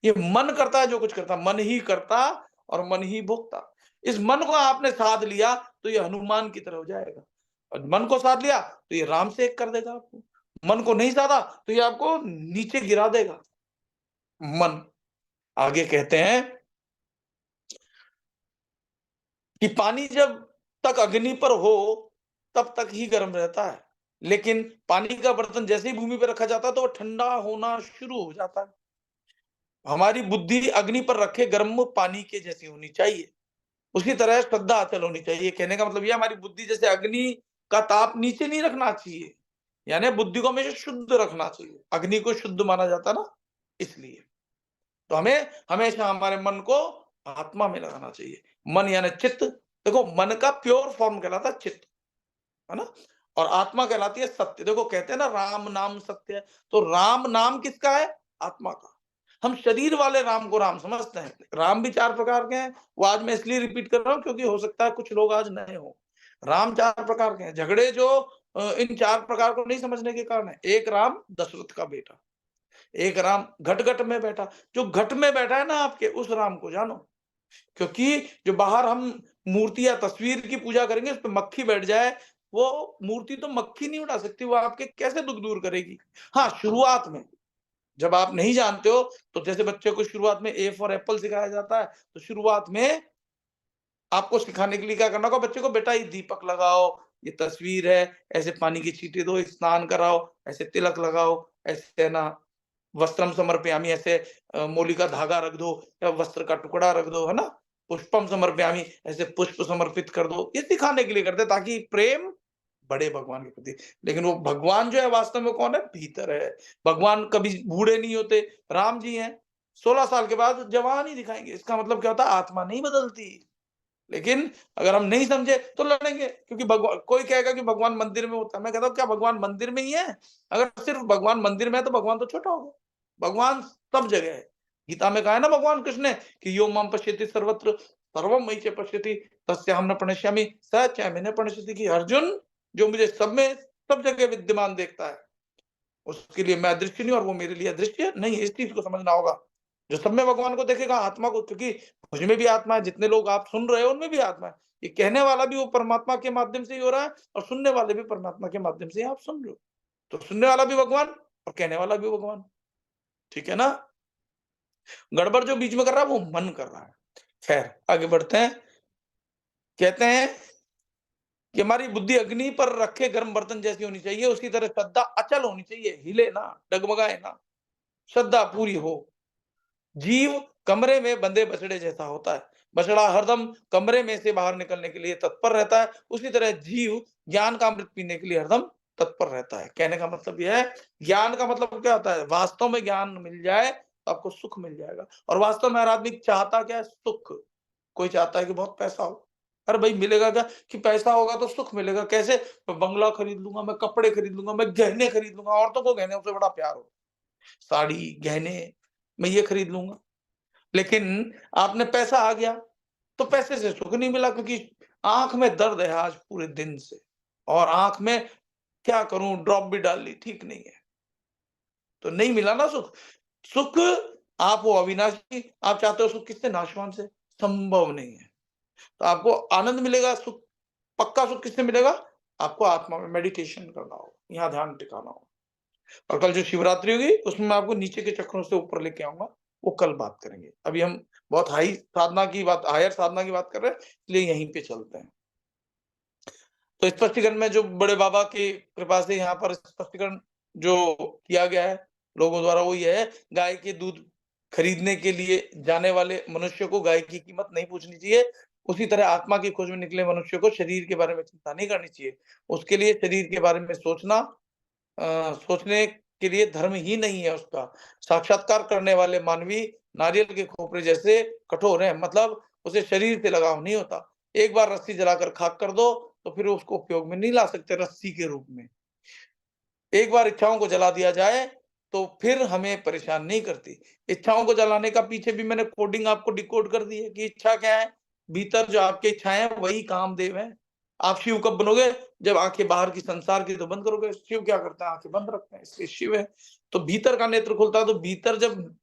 ये मन करता है जो कुछ करता, मन ही करता और मन ही भोगता। इस मन को आपने साध लिया तो ये हनुमान की तरह हो जाएगा, और मन को साध लिया तो ये राम से एक कर देगा आपको। मन को नहीं साधा तो ये आपको नीचे गिरा देगा। मन, आगे कहते हैं कि पानी जब तक अग्नि पर हो तब तक ही गर्म रहता है, लेकिन पानी का बर्तन जैसे ही भूमि पर रखा जाता है तो वो ठंडा होना शुरू हो जाता है। हमारी बुद्धि अग्नि पर रखे गर्म पानी के जैसी होनी चाहिए। उसी तरह श्रद्धा अचल होनी चाहिए। कहने का मतलब ये, हमारी बुद्धि जैसे अग्नि का ताप नीचे नहीं रखना चाहिए, यानी बुद्धि को हमेशा शुद्ध रखना चाहिए। अग्नि को शुद्ध माना जाता है ना, इसलिए तो हमें हमेशा हमारे मन को आत्मा में लगाना चाहिए। मन यानी चित्त। देखो मन का प्योर फॉर्म कहलाता है चित्त, है ना, और आत्मा कहलाती है सत्य। देखो कहते हैं ना राम नाम सत्य है, तो राम नाम किसका है? आत्मा का। हम शरीर वाले राम को राम समझते हैं। राम भी 4 प्रकार के हैं। वो आज मैं इसलिए रिपीट कर रहा हूँ क्योंकि हो सकता है कुछ लोग आज नए हो। राम 4 प्रकार के हैं। झगड़े जो इन 4 प्रकार को नहीं समझने के कारण है। एक राम दशरथ का बेटा, एक राम घट-घट में बैठा। जो घट में बैठा है ना आपके, उस राम को जानो। क्योंकि जो बाहर हम मूर्ति या तस्वीर की पूजा करेंगे, उस पे मक्खी बैठ जाए, वो मूर्ति तो मक्खी नहीं उड़ा सकती, वो आपके कैसे दुःख दूर करेगी? हाँ, शुरुआत में जब आप नहीं जानते हो, तो जैसे बच्चे को शुरुआत में ए फॉर एप्पल सिखाया जाता है, तो शुरुआत में आपको सिखाने के लिए क्या करना होगा, बच्चे को बेटा ये दीपक लगाओ, ये तस्वीर है, ऐसे पानी की छींटे दो, स्नान कराओ, ऐसे तिलक लगाओ, ऐसे है ना, वस्त्रम समर्पयामि, ऐसे मोली का धागा रख दो या वस्त्र का टुकड़ा रख दो, है ना? पुष्पम समर्पयामि, ऐसे पुष्प समर्पित कर दो। ये सिखाने के लिए करते हैं ताकि प्रेम बढ़े भगवान के प्रति। लेकिन वो भगवान जो है वास्तव में कौन है? भीतर है। भगवान कभी बूढ़े नहीं होते। राम जी हैं, 16 साल के बाद जवान ही दिखाएँगे। इसका मतलब क्या होता है? आत्मा नहीं बदलती। लेकिन अगर हम नहीं समझे तो लड़ेंगे, क्योंकि भगवान, कोई कहेगा कि भगवान मंदिर में होता है। मैं कहता हूँ क्या भगवान मंदिर में ही है? अगर सिर्फ भगवान मंदिर में है तो भगवान तो छोटा होगा। भगवान सब जगह है। गीता में कहा है ना भगवान कृष्ण ने कि यो माम पश्यति सर्वत्र सर्वम मयि च पश्यति तस्याहं न प्रणश्यामि स च मे न प्रणश्यति, कि अर्जुन जो मुझे सब में सब जगह विद्यमान देखता है, उसके लिए मैं अदृश्य नहीं और वो मेरे लिए अदृश्य नहीं है। इस चीज को समझना होगा। जो सब में भगवान को देखेगा, आत्मा को, क्योंकि मुझ में भी आत्मा है, जितने लोग आप सुन रहे हो उनमें भी आत्मा है। ये कहने वाला भी वो परमात्मा के माध्यम से ही हो रहा है और सुनने वाले भी परमात्मा के माध्यम से ही आप सुन रहे हो। तो सुनने वाला भी भगवान और कहने वाला भी भगवान। ठीक है ना? गड़बड़ जो बीच में कर रहा है वो मन कर रहा है। खैर आगे बढ़ते हैं। कहते हैं कि हमारी बुद्धि अग्नि पर रखे गर्म बर्तन जैसी होनी चाहिए, उसी तरह श्रद्धा अचल होनी चाहिए, हिले ना, डगमगाए ना, श्रद्धा पूरी हो। जीव कमरे में बंधे बछड़े जैसा होता है। बछड़ा हरदम कमरे में से बाहर निकलने के लिए तत्पर रहता है, उसी तरह जीव ज्ञान का अमृत पीने के लिए हरदम तत्पर रहता है। कहने का मतलब यह है, ज्ञान का मतलब क्या होता है? वास्तव में ज्ञान मिल जाए तो आपको सुख मिल जाएगा, और वास्तव में हर आदमी चाहता क्या है? सुख। कोई चाहता है कि बहुत पैसा हो। अरे भाई मिलेगा क्या? कि पैसा होगा तो सुख मिलेगा। कैसे? मैं बंगला खरीद लूँगा, मैं कपड़े खरीद लूँगा, मैं गहने खरीद लूँगा। औरतों को गहनों से बड़ा प्यार होता है। साड़ी, गहने, मैं ये खरीद लूँगा। लेकिन आपने पैसा आ गया, तो पैसे से सुख नहीं मिला, क्योंकि आँख में दर्द है आज पूरे दिन से, और आँख में क्या करूँ, ड्रॉप भी डाल ली, ठीक नहीं है। तो नहीं मिला ना सुख। सुख आप हो अविनाशी, आप चाहते हो सुख किससे? नाशवान से। संभव नहीं है। तो आपको आनंद मिलेगा, सुख, पक्का सुख किससे मिलेगा? आपको आत्मा में मेडिटेशन करना होगा, यहाँ ध्यान टिकाना होगा। और कल जो शिवरात्रि होगी उसमें मैं आपको नीचे के चक्रों से ऊपर लेके आऊँगा, वो कल बात करेंगे। अभी हम बहुत हायर साधना की बात कर रहे हैं, इसलिए यहीं पे चलते हैं। तो स्पष्टीकरण में जो बड़े बाबा की कृपा से यहाँ पर स्पष्टीकरण जो किया गया है लोगों द्वारा, वो ये है, गाय के दूध खरीदने के लिए जाने वाले मनुष्य को गाय की कीमत नहीं पूछनी चाहिए। उसी तरह आत्मा की खोज में निकले मनुष्य को शरीर के बारे में चिंता नहीं करनी चाहिए। उसके लिए शरीर के बारे में सोचने के लिए धर्म ही नहीं है उसका। साक्षात्कार करने वाले मानवी नारियल के खोपड़े जैसे कठोर हैं, मतलब उसे शरीर से लगाव नहीं होता। एक बार रस्सी जलाकर खाक कर दो, तो फिर उसको उपयोग में नहीं ला सकते रस्सी के रूप में। एक बार इच्छाओं को जला दिया जाए, तो फिर हमें परेशान नहीं करती। इच्छाओं को जलाने का पीछे भी मैंने कोडिंग आपको डिकोड कर दी है कि इच्छा क्या है? भीतर जो आपकी इच्छाएँ हैं, वही कामदेव हैं। आप शिव कब बनोगे? जब आँखें बाहर की संसार की तो बंद करोगे। शिव क्या करते हैं? आँखें बंद रखते हैं, इसलिए शिव है। तो भीतर का नेत्र खुलता है, तो भीतर जब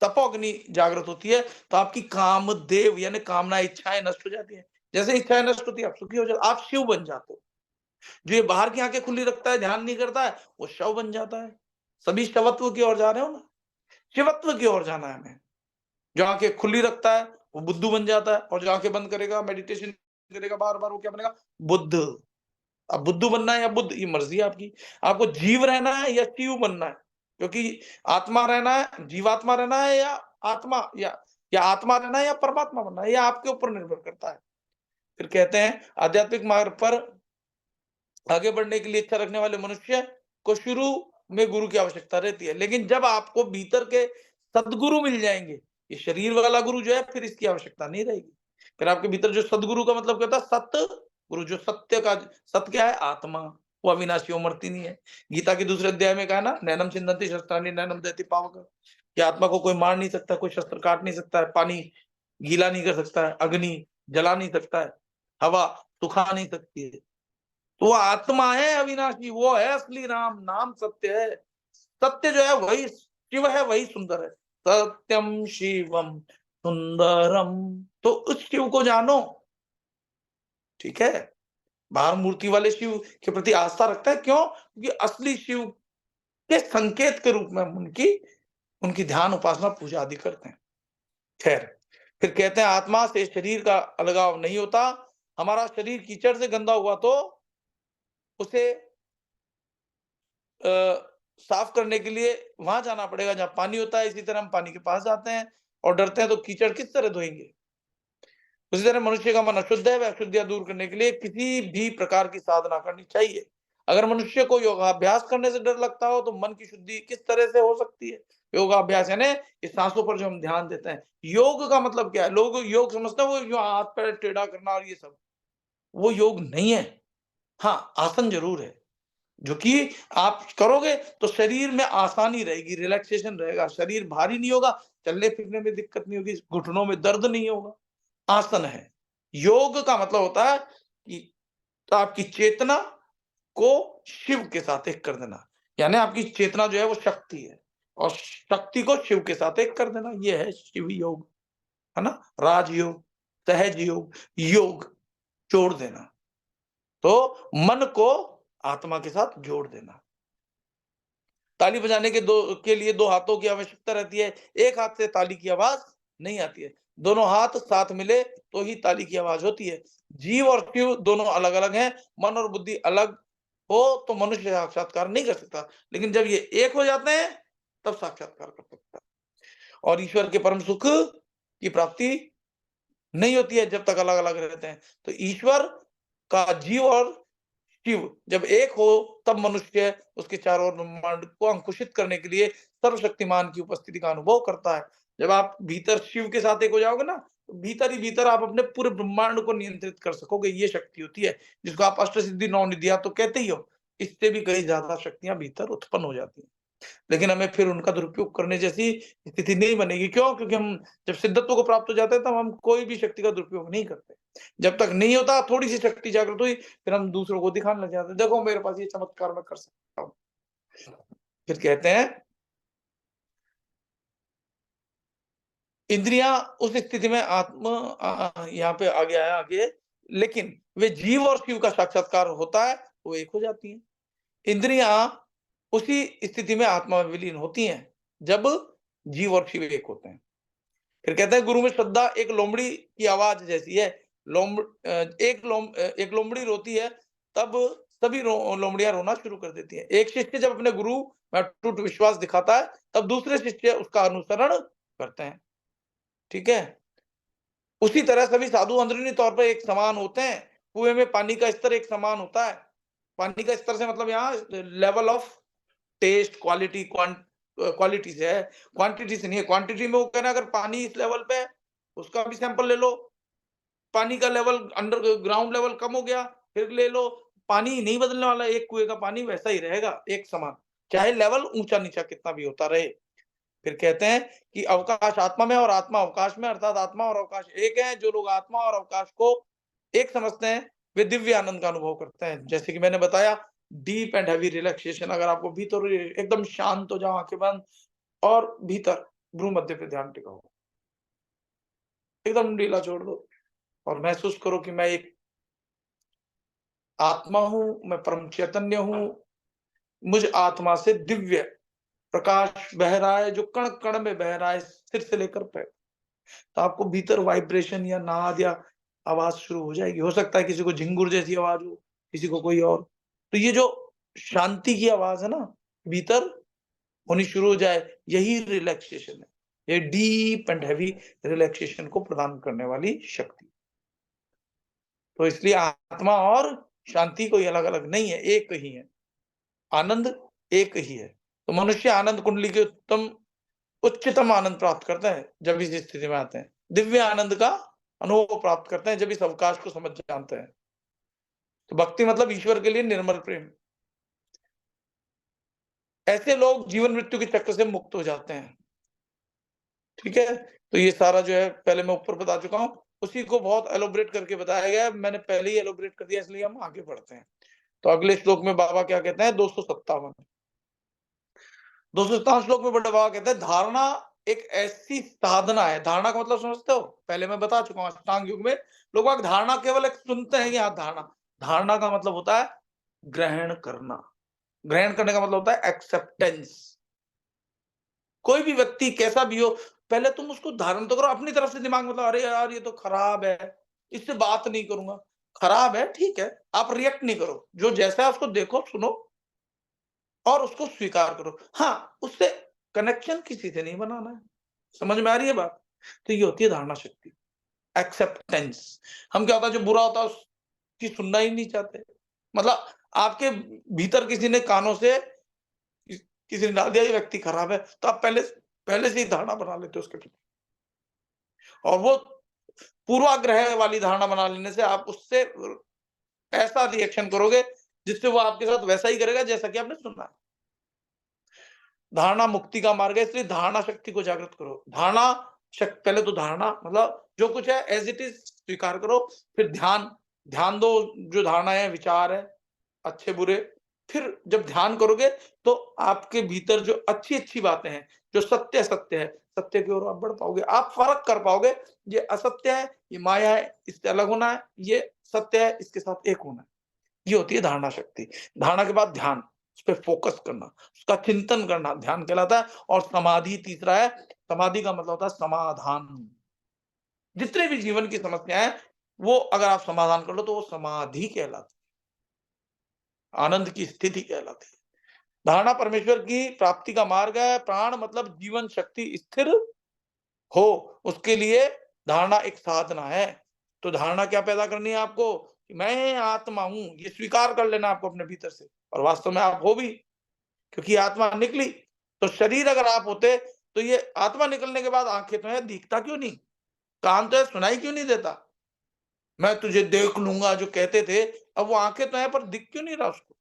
तपोअग्नि जागृत होती है, तो आपकी कामदेव यानी कामना, इच्छाएँ नष्ट हो जाती हैं। जैसे इच्छाएँ नष्ट होती है, आप सुखी हो जाते, आप शिव बन जाते हो। जो ये बाहर की आंखें खुली रखता है, ध्यान नहीं करता है, वो शव बन जाता है। सभी शवत्व की ओर जा रहे हो ना? शिवत्व की ओर जाना है हमें। जो आंखें खुली रखता है, वो बुद्धू बन जाता है, और जो आंखें बंद करेगा, मेडिटेशन करेगा बार-बार, वो क्या बनेगा? बुद्ध। अब बुद्धू बनना है या बुद्ध, ये मर्ज़ी है आपकी। आपको जीव रहना है या शिव बनना है? क्योंकि आत्मा रहना है, जीवात्मा रहना है, या आत्मा या आत्मा रहना है या परमात्मा बनना है, ये आपके ऊपर निर्भर करता है। फिर कहते हैं आध्यात्मिक मार्ग पर आगे बढ़ने के लिए इच्छा रखने वाले मनुष्य को शुरू में गुरु की आवश्यकता रहती है, लेकिन जब आपको भीतर के सद्गुरु मिल जाएंगे, ये शरीर वाला गुरु जो है, फिर इसकी आवश्यकता नहीं रहेगी। फिर आपके भीतर जो सद्गुरु का मतलब क्या होता है? सत्य गुरु, जो सत्य का, सत्य क्या है? आत्मा। वो अविनाशी, वो मरती नहीं है। गीता के दूसरे अध्याय में कहा ना, नैनम छिन्दन्ति शस्त्राणि नैनम दहति पावक, कि आत्मा को कोई मार नहीं सकता, कोई शस्त्र काट नहीं सकता है, पानी गीला नहीं कर सकता है, अग्नि जला नहीं सकता है, हवा सुखा नहीं सकती है। तो वो आत्मा है अविनाशी, वो है असली राम, नाम सत्य है। सत्य जो है वही शिव है, वही सुंदर है। सत्यम शिवम सुंदरम। तो उस शिव को जानो, ठीक है? बाहर मूर्ति वाले शिव के प्रति आस्था रखता है, क्यों? क्योंकि असली शिव के संकेत के रूप में हम उनकी उनकी ध्यान, उपासना, पूजा आदि करते हैं। खैर, फिर कहते हैं आत्मा से शरीर का अलगाव नहीं होता। हमारा शरीर कीचड़ से गंदा हुआ तो उसे अ, साफ करने के लिए वहां जाना पड़ेगा जहां पानी होता है। इसी तरह हम पानी के पास जाते हैं और डरते हैं, तो कीचड़ किस तरह धोएंगे? उसी तरह मनुष्य का मन अशुद्ध है, वह अशुद्धियां दूर करने के लिए किसी भी प्रकार की साधना करनी चाहिए। अगर मनुष्य को योगाभ्यास करने से डर लगता हो, तो मन की शुद्धि किस तरह से हो सकती है? योगाभ्यास यानी इस सांसों पर जो हम ध्यान देते हैं। योग का मतलब क्या है? लोग योग समझते हैं वो जो हाथ पैर टेढ़ा करना और ये सब, वो योग नहीं है। हाँ, आसन जरूर है, जो कि आप करोगे तो शरीर में आसानी रहेगी, रिलैक्सेशन रहेगा, शरीर भारी नहीं होगा, चलने-फिरने में दिक्कत नहीं होगी, घुटनों में दर्द नहीं होगा। आसन है। योग का मतलब होता है कि तो आपकी चेतना को शिव के साथ एक कर देना। यानी आपकी चेतना जो है वो शक्ति है, और शक्ति को शिव के साथ एक कर देना, ये है शिव योग, है ना? राजयोग, सहज योग, योग जोड़ देना। तो मन को आत्मा के साथ जोड़ देना। ताली बजाने के लिए 2 हाथों की आवश्यकता रहती है। एक हाथ से ताली की आवाज़ नहीं आती है। दोनों हाथ साथ मिले तो ही ताली की आवाज़ होती है। जीव और शिव दोनों अलग-अलग हैं। मन और बुद्धि अलग हो तो मनुष्य साक्षात्कार नहीं कर सकता। लेकिन जब ये एक हो जाते हैं, तब साक्षात्कार कर सकता है। और ईश्वर के परम सुख की प्राप्ति नहीं होती है जब तक अलग-अलग रहते हैं। तो ईश्वर का जीव और शिव जब एक हो, तब मनुष्य उसके चारों ओर ब्रह्मांड को अंकुशित करने के लिए सर्वशक्तिमान की उपस्थिति का अनुभव करता है। जब आप भीतर शिव के साथ एक हो जाओगे ना, तो भीतर ही भीतर आप अपने पूरे ब्रह्मांड को नियंत्रित कर सकोगे। ये शक्ति होती है, जिसको आप अष्टसिद्धि नौ निधियां तो कहते ही हो। इससे भी कई ज्यादा शक्तियां भीतर उत्पन्न हो जाती हैं। लेकिन हमें फिर उनका दुरुपयोग करने जैसी स्थिति नहीं बनेगी। क्यों? क्योंकि हम जब सिद्धत्व को प्राप्त हो जाते हैं, तब हम कोई भी शक्ति का दुरुपयोग नहीं करते। जब तक नहीं होता, थोड़ी-सी शक्ति जागृत हुई, फिर हम दूसरों को दिखाने लग जाते हैं, देखो मेरे पास ये चमत्कार मैं कर सकता हूँ। फिर कहते हैं, इंद्रियाँ उस स्थिति में यहाँ पे आ गया है आगे, लेकिन वे जीव और शिव का साक्षात्कार होता है, वो एक हो जाती हैं। इंद्रियाँ उसी स्थिति में आत्मा में विलीन होती हैं, जब जीव और शिव एक होते हैं। फिर कहते हैं, गुरु में श्रद्धा एक लोमड़ी की आवाज जैसी है। एक लोमड़ी रोती है, तब सभी लोमड़ियां रोना शुरू कर देती हैं। एक शिष्य जब अपने गुरु में अटूट विश्वास दिखाता है, तब दूसरे शिष्य उसका अनुसरण करते हैं। ठीक है? उसी तरह सभी साधु अंदरूनी तौर पर एक समान होते हैं। कुएं में पानी का स्तर एक समान होता है। पानी का स्तर से मतलब यहाँ level of test, quality, quality से है, क्वांटिटी से नहीं है। क्वांटिटी में वो कह रहा है, अगर पानी इस लेवल पे है, उसका भी सैंपल ले लो। पानी का लेवल अंडर ग्राउंड लेवल कम हो गया, फिर ले लो। पानी नहीं बदलने वाला, एक कुएं का पानी वैसा ही रहेगा, एक समान, चाहे लेवल ऊंचा नीचा कितना भी होता रहे। फिर कहते हैं कि अवकाश आत्मा में और आत्मा अवकाश में, अर्थात आत्मा और अवकाश एक है। जो लोग आत्मा और अवकाश को एक समझते हैं, वे दिव्य आनंद का अनुभव करते हैं। जैसे कि मैंने बताया, डीप एंड हैवी रिलैक्सेशन, अगर आपको भीतर एकदम शांत हो जाओ, आंखें बंद, और भीतर भ्रू मध्य पे ध्यान टिकाओ, एकदम ढीला छोड़ दो और महसूस करो कि मैं एक आत्मा हूँ, मैं परम चैतन्य हूँ। मुझ आत्मा से दिव्य प्रकाश बह रहा है, जो कण कण में बह रहा है, सिर से लेकर पैर। तो आपको भीतर वाइब्रेशन या नाद या आवाज शुरू हो जाएगी। हो सकता है किसी को झिंगुर जैसी आवाज हो, किसी को कोई और। तो ये जो शांति की आवाज है ना, भीतर होनी शुरू हो जाए, यही रिलैक्सेशन है। ये डीप एंड हैवी रिलैक्सेशन को प्रदान करने वाली शक्ति। तो इसलिए आत्मा और शांति कोई अलग-अलग नहीं है, एक ही है। आनंद एक ही है। तो मनुष्य आनंद कुंडली के उच्चतम आनंद प्राप्त करते हैं, जब इस स्थिति में आते हैं। दिव्य आनंद का अनुभव प्राप्त करते हैं, जब इस अवकाश को समझ जानते हैं। तो भक्ति मतलब ईश्वर के लिए निर्मल प्रेम। ऐसे लोग जीवन मृत्यु के चक्र से मुक्त हो जाते हैं। ठीक है? तो ये सारा जो है, पहले मैं ऊपर बता चुका हूँ, उसी को बहुत एलोबरेट करके बताया गया है। मैंने पहले ही एलोबरेट कर दिया, इसलिए हम आगे बढ़ते हैं। तो अगले श्लोक में बाबा क्या कहते हैं, 257 श्लोक में बड़े बाबा कहते हैं, धारणा एक ऐसी साधना है। धारणा का मतलब समझते हो? पहले मैं बता चुका हूँ, अष्टांग युग में लोग बाग धारणा केवल एक सुनते हैं कि हाँ धारणा। धारणा का मतलब होता है ग्रहण करना। ग्रहण करने का मतलब होता है एक्सेप्टेंस। कोई भी व्यक्ति कैसा भी हो, पहले तुम उसको धारण तो करो अपनी तरफ से। दिमाग में मतलब, अरे यार ये तो खराब है, इससे बात नहीं करूंगा। खराब है, ठीक है, आप रिएक्ट नहीं करो। जो जैसा है उसको देखो, सुनो और उसको स्वीकार करो। हाँ, उससे कनेक्शन किसी से नहीं बनाना है। समझ में आ रही है बात? तो ये होती है धारणा शक्ति, एक्सेप्टेंस। हम क्या होता है, जो बुरा होता है उसकी सुनना ही नहीं चाहते। मतलब आपके भीतर किसी ने कानों से किसी ने डाल दिया ये व्यक्ति खराब है, तो आप पहले पहले से ही धारणा बना लेते हो उसके प्रति। और वो पूर्वाग्रह वाली धारणा बना लेने से आप उससे ऐसा रिएक्शन करोगे, जिससे वो आपके साथ वैसा ही करेगा जैसा कि आपने सुना है। धारणा मुक्ति का मार्ग है, इसलिए धारणा शक्ति को जागृत करो। धारणा शक्ति, पहले तो धारणा मतलब जो कुछ है एज इट इज स्वीकार करो। फिर ध्यान, ध्यान दो, जो धारणा है, विचार है, अच्छे बुरे। फिर जब ध्यान करोगे, तो आपके भीतर जो अच्छी-अच्छी बातें हैं, जो सत्य सत्य है, सत्य की ओर आप बढ़ पाओगे। आप फ़र्क कर पाओगे, ये असत्य है, ये माया है, इससे अलग होना है, ये सत्य है, इसके साथ एक होना है। ये होती है धारणा शक्ति। धारणा के बाद ध्यान, उस पे फ़ोकस करना, उसका चिंतन करना ध्यान कहलाता है। और समाधि तीसरा है। समाधि का मतलब होता है समाधान। जितने भी जीवन की समस्याएँ हैं, वो अगर आप समाधान कर लो, तो वो समाधि कहलाती है, आनंद की स्थिति कहलाती है। धारणा परमेश्वर की प्राप्ति का मार्ग है। प्राण मतलब जीवन शक्ति स्थिर हो, उसके लिए धारणा एक साधना है। तो धारणा क्या पैदा करनी है आपको कि मैं आत्मा हूँ, ये स्वीकार कर लेना आपको अपने भीतर से, और वास्तव में आप हो भी, क्योंकि आत्मा निकली। तो शरीर अगर आप होते तो ये आत्मा निकलने के बाद आंखें तो है, दिखता क्यों नहीं? कान तो है, सुनाई क्यों नहीं देता? मैं तुझे देख लूंगा जो कहते थे, अब वो आंखें तो है पर दिख क्यों नहीं रहा उसको?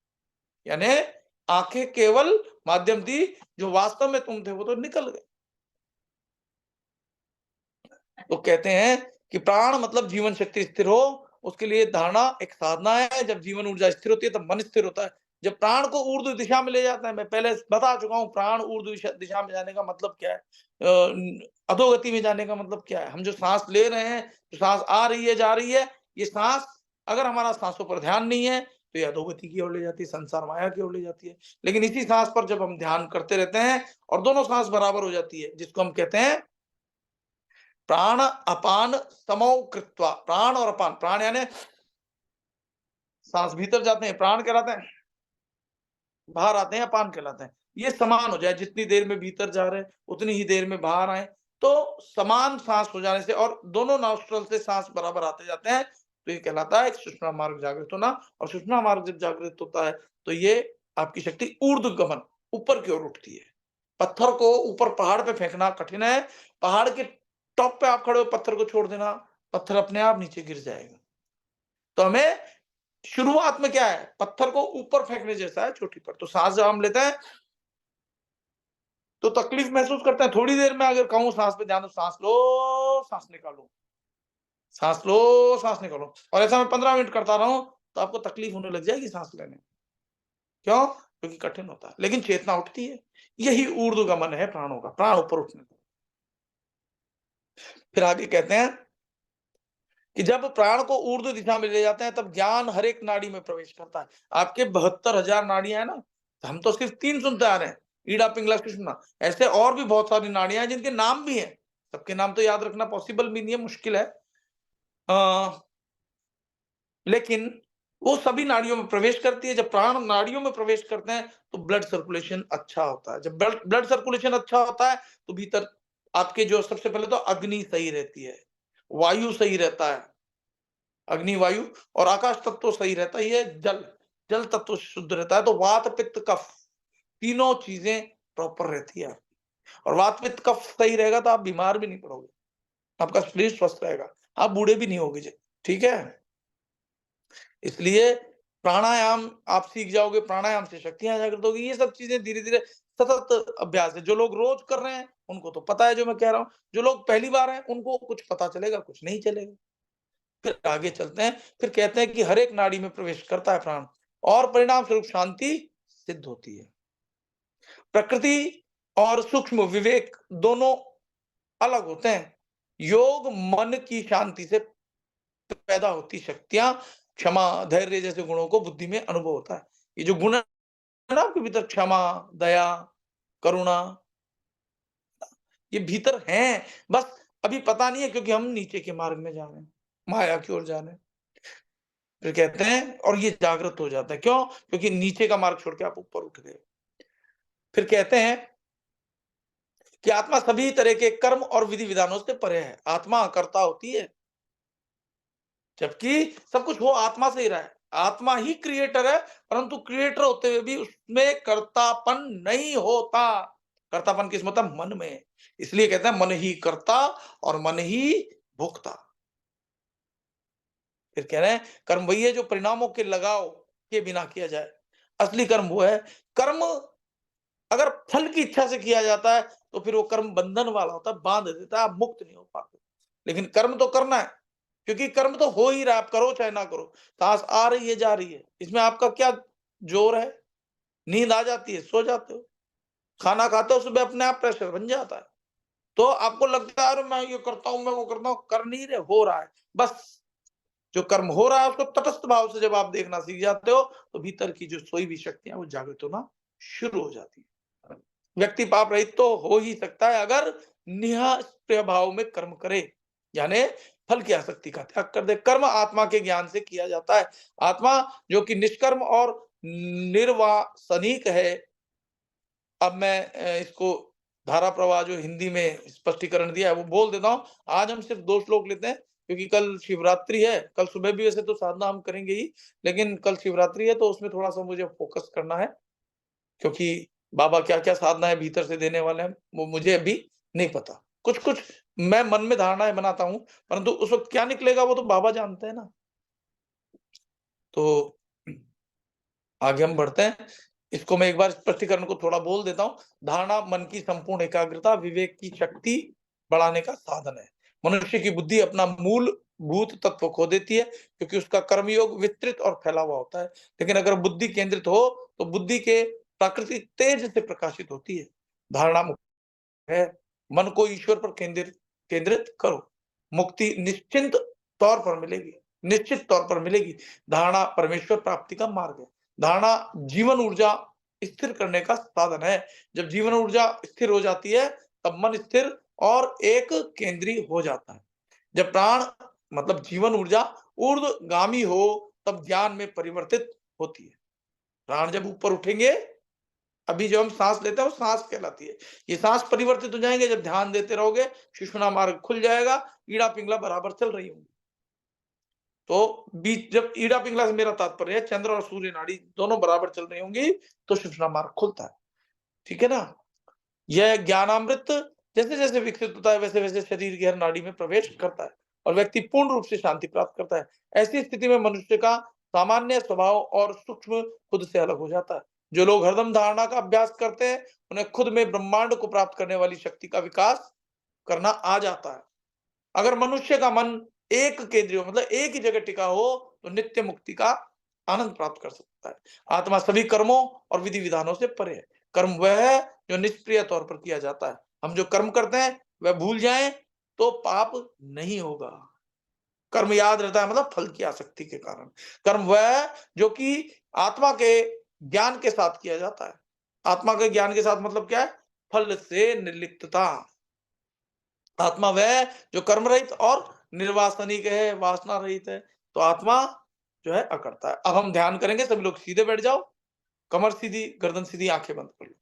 यानी आंखें केवल माध्यम थी, जो वास्तव में तुम थे वो तो निकल गए। तो कहते हैं कि प्राण मतलब जीवन शक्ति स्थिर हो, उसके लिए धारणा एक साधना है। जब जीवन ऊर्जा स्थिर होती है तब मन स्थिर होता है। जब प्राण को ऊर्ध्व दिशा में ले जाता है, मैं पहले बता चुका हूं प्राण ऊर्ध्व दिशा में जाने का मतलब क्या है, अधोगति में जाने का मतलब क्या है। हम जो सांस ले रहे हैं, जो सांस आ रही है जा रही है, ये सांस, अगर हमारा सांसों पर ध्यान नहीं है तो ये अधोगति की ओर ले जाती है, संसार माया की ओर ले जाती है। लेकिन इसी सांस पर जब हम ध्यान करते रहते हैं और दोनों सांस बराबर हो जाती है, जिसको हम कहते हैं प्राण अपान समौ कृत्वा। प्राण और अपान, प्राण यानी सांस भीतर जाते हैं प्राण कहलाते हैं, बाहर आते हैं अपान कहलाते हैं। ये समान हो जाए, जितनी देर में भीतर जा रहे हैं उतनी ही देर में बाहर आए, तो समान सांस हो जाने से और दोनों नॉस्ट्रल से सांस बराबर आते जाते हैं, तो ये कहलाता है सुषुम्ना मार्ग जागृत होना। और सुषुम्ना मार्ग जब जागृत होता है तो ये आपकी शक्ति ऊर्ध्व गमन, ऊपर की ओर उठती है। पत्थर को ऊपर पहाड़ पे फेंकना कठिन है, पहाड़ के टॉप पे आप खड़े हो पत्थर को छोड़ देना, पत्थर अपने आप नीचे गिर जाएगा। तो हमें शुरुआत में क्या है, पत्थर को ऊपर फेंकने जैसा है चोटी पर। तो सांस जब हम लेते हैं तो तकलीफ महसूस करते हैं, थोड़ी देर में अगर कहूं सांस पे ध्यान दो, सांस लो सांस निकालो, सांस लो सांस निकालो, और ऐसा मैं 15 मिनट करता रहूं तो आपको तकलीफ होने लग जाएगी सांस लेने। क्यों? क्योंकि कठिन होता है, लेकिन चेतना उठती है। यही ऊर्ध्वगमन है प्राणों का, प्राण ऊपर उठने का। फिर आगे कहते हैं कि जब प्राण को ऊर्ध्व दिशा में ले जाते हैं तब ज्ञान हर एक नाड़ी में प्रवेश करता है। आपके 72,000 नाड़ियां है ना, हम तो सिर्फ 3 सुनते आ रहे हैं, ईड़ा पिंगला सुषुम्ना। ऐसे और भी बहुत सारी नाड़ियां हैं जिनके नाम भी हैं, सबके नाम तो याद रखना पॉसिबल भी नहीं है, मुश्किल है। आ, लेकिन वो सभी नाड़ियों में प्रवेश करती है। जब प्राण नाड़ियों में प्रवेश करते हैं तो ब्लड सर्कुलेशन अच्छा होता है। जब ब्लड सर्कुलेशन अच्छा होता है तो भीतर आपके जो सबसे पहले तो अग्नि सही रहती है, वायु सही रहता है, अग्नि वायु, और आकाश तत्व तो सही रहता ही है, जल जल तत्व तो शुद्ध रहता है। तो वात पित्त कफ तीनों चीजें प्रॉपर रहती है। और वात पित्त कफ सही रहेगा तो आप बीमार भी नहीं पड़ोगे, आपका शरीर स्वस्थ रहेगा, आप बूढ़े भी नहीं होगे। ठीक है, इसलिए प्राणायाम आप सीख जाओगे, प्राणायाम से शक्तियां जागृत होगी। ये सब चीजें धीरे धीरे सतत अभ्यास है। जो लोग रोज कर रहे हैं उनको तो पता है जो मैं कह रहा हूँ, जो लोग पहली बार हैं उनको कुछ पता चलेगा कुछ नहीं चलेगा। फिर आगे चलते हैं, फिर कहते हैं कि हर एक नाड़ी में प्रवेश करता है प्राण, और परिणाम स्वरूप शांति सिद्ध होती है। प्रकृति और सूक्ष्म विवेक दोनों अलग होते हैं। योग मन की शांति से पैदा होती शक्तियां, क्षमा धैर्य जैसे गुणों को बुद्धि में अनुभव होता है। ये जो गुण है ना आपके भीतर, क्षमा दया करुणा, ये भीतर हैं, बस अभी पता नहीं है क्योंकि हम नीचे के मार्ग में जा रहे हैं, माया की ओर जा रहे हैं। फिर कहते हैं और ये जागृत हो जाता है, क्यों? क्योंकि नीचे का मार्ग छोड़ के आप ऊपर उठ गए। फिर कहते हैं कि आत्मा सभी तरह के कर्म और विधि विधानों से परे है। आत्मा कर्ता होती है, जबकि सब कुछ वो आत्मा से ही रहा है। आत्मा ही क्रिएटर है, परंतु क्रिएटर होते हुए भी उसमें कर्तापन नहीं होता। कर्तापन किस मतलब? मन में। इसलिए कहते हैं मन ही कर्ता और मन ही भोक्ता। फिर कह रहे हैं कर्म वही है जो परिणामों के लगाव के बिना किया जाए। असली कर्म वो है। कर्म अगर फल की इच्छा से किया जाता है तो फिर वो कर्म बंधन वाला होता है, बांध देता है, आप मुक्त नहीं हो पाते। लेकिन कर्म तो करना है, क्योंकि कर्म तो हो ही रहा है, आप करो चाहे ना करो। सांस आ रही है जा रही है, इसमें आपका क्या जोर है? नींद आ जाती है सो जाते हो, खाना खाते हो सुबह अपने आप प्रेशर बन जाता है। तो आपको लगता है अरे मैं ये करता हूं मैं वो करता हूं, कर नहीं रहे, हो रहा है बस। जो कर्म हो रहा है उसको तटस्थ भाव से जब आप देखना सीख जाते हो तो भीतर की जो सोई भी शक्तियां वो जागृत होना शुरू हो जाती है। व्यक्ति पाप रहित तो हो ही सकता है अगर निष्क्रिय भाव में कर्म करे, यानी फल की आसक्ति का त्याग कर दे। कर्म आत्मा के ज्ञान से किया जाता है। आत्मा जो कि निष्कर्म और निर्वासनिक है। अब मैं इसको धारा प्रवाह जो हिंदी में स्पष्टीकरण दिया है वो बोल देता हूँ। आज हम सिर्फ 2 श्लोक लेते हैं क्योंकि कल शिवरात्रि है, कल सुबह भी वैसे तो साधना हम करेंगे ही, लेकिन कल शिवरात्रि है तो उसमें थोड़ा-सा मुझे फ़ोकस करना है, क्योंकि बाबा क्या-क्या साधनाएँ भीतर से देने वाले हैं, वो मुझे अभी नहीं पता। कुछ-कुछ मैं मन में धारणाएँ बनाता हूँ, परंतु उस वक़्त क्या निकलेगा वो तो बाबा जानते हैं ना। तो आगे हम बढ़ते हैं। इसको मैं एक बार स्पष्टीकरण को थोड़ा बोल देता हूँ। धारणा मन की संपूर्ण एकाग्रता, विवेक की शक्ति बढ़ाने का साधन है। मनुष्य की बुद्धि अपना मूलभूत तत्व खो देती है क्योंकि उसका कर्मयोग विस्तृत और फैला हुआ होता है। लेकिन अगर बुद्धि केंद्रित हो तो बुद्धि के प्राकृतिक तेज से प्रकाशित होती है। धारणा है, मन को ईश्वर पर केंद्रित केंद्रित करो। मुक्ति निश्चिंत तौर पर मिलेगी, निश्चित तौर पर मिलेगी। धारणा परमेश्वर प्राप्ति का मार्ग है। धारणा जीवन ऊर्जा स्थिर करने का साधन है। जब जीवन ऊर्जा स्थिर हो जाती है, तब मन स्थिर और एक केंद्रीय हो जाता है। जब प्राण मतलब जीवन ऊर्जा ऊर्ध्वगामी हो, तब ज्ञान में परिवर्तित होती है। प्राण जब ऊपर उठेंगे, अभी जो हम सांस लेते हैं वो सांस कहलाती है। ये सांस परिवर्तित हो जाएंगे जब ध्यान देते रहोगे, सुषुम्ना मार्ग खुल जाएगा, ईड़ा पिंगला बराबर चल रही होंगी। तो बीच जब ईड़ा पिंगला से मेरा तात्पर्य है चंद्र और सूर्य नाड़ी दोनों बराबर चल रही होंगी तो सुषुम्ना मार्ग खुलता है। ठीक है ना? यह ज्ञानामृत जैसे-जैसे विकसित होता है वैसे-वैसे शरीर की हर नाड़ी में प्रवेश करता है और व्यक्ति पूर्ण रूप से शांति प्राप्त करता है। ऐसी स्थिति में मनुष्य का सामान्य स्वभाव और सूक्ष्म खुद से अलग हो जाता है। जो लोग हरदम धारणा का अभ्यास करते हैं, उन्हें खुद में ब्रह्मांड को प्राप्त करने वाली शक्ति का विकास करना आ जाता है। अगर मनुष्य का मन एक केंद्रीय हो मतलब एक ही जगह टिका हो, तो नित्य मुक्ति का आनंद प्राप्त कर सकता है। आत्मा सभी कर्मों और विधि विधानों से परे है। कर्म वह है जो निष्क्रिय तौर पर किया जाता है। हम जो कर्म करते हैं वह भूल जाएं तो पाप नहीं होगा। कर्म याद रहता है मतलब फल की आसक्ति के कारण। कर्म वह है जो कि आत्मा के ज्ञान के साथ किया जाता है। आत्मा के ज्ञान के साथ मतलब क्या है? फल से निर्लिप्तता। आत्मा वह है जो कर्म रहित और निर्वासनिक है, वासना रहित है। तो आत्मा जो है अकर्ता है। अब हम ध्यान करेंगे, सभी लोग सीधे बैठ जाओ, कमर सीधी, गर्दन सीधी, आंखें बंद कर लो।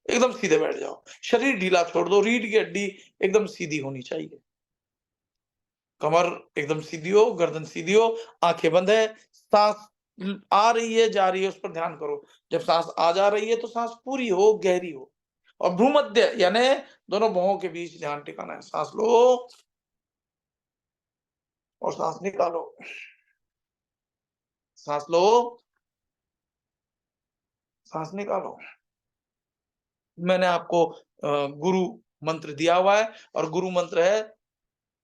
एकदम सीधे बैठ जाओ। शरीर ढीला छोड़ दो, रीढ़ की हड्डी एकदम सीधी होनी चाहिए। कमर एकदम सीधी हो, गर्दन सीधी हो, आंखें बंद है, सांस आ रही है, जा रही है, उस पर ध्यान करो। जब सांस आ जा रही है तो सांस पूरी हो, गहरी हो और भ्रूमध्य यानी दोनों भौहों के बीच ध्यान टिकाना है। सांस लो और सांस निकालो। सांस लो, सांस निकालो। मैंने आपको गुरु मंत्र दिया हुआ है और गुरु मंत्र है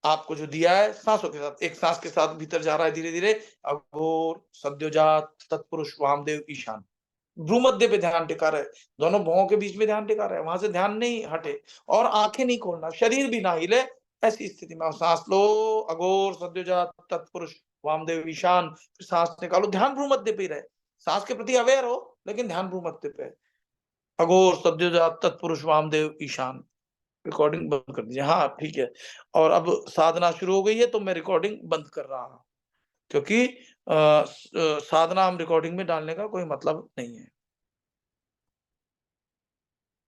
आपको जो दिया है सांसों के साथ, एक सांस के साथ भीतर जा रहा है धीरे-धीरे, अघोर सद्योजात तत्पुरुष वामदेव ईशान। भ्रूमध्य पे ध्यान टिका रहे, दोनों भौहों के बीच में ध्यान टिका रहे, वहां से ध्यान नहीं हटे और आंखें नहीं खोलना, शरीर भी ना हिले। ऐसी स्थिति में सांस लो, अघोर सद्योजात तत्पुरुष वामदेव ईशान, फिर सांस निकालो, ध्यान भ्रूमध्य पे ही रहे। सांस के प्रति अवेयर हो लेकिन ध्यान भ्रूमध्य पे है। अघोर सद्योजात तत्पुरुष वामदेव ईशान। रिकॉर्डिंग बंद कर दीजिए। हाँ, ठीक है। और अब साधना शुरू हो गई है तो मैं रिकॉर्डिंग बंद कर रहा हूँ, क्योंकि साधना हम रिकॉर्डिंग में डालने का कोई मतलब नहीं है।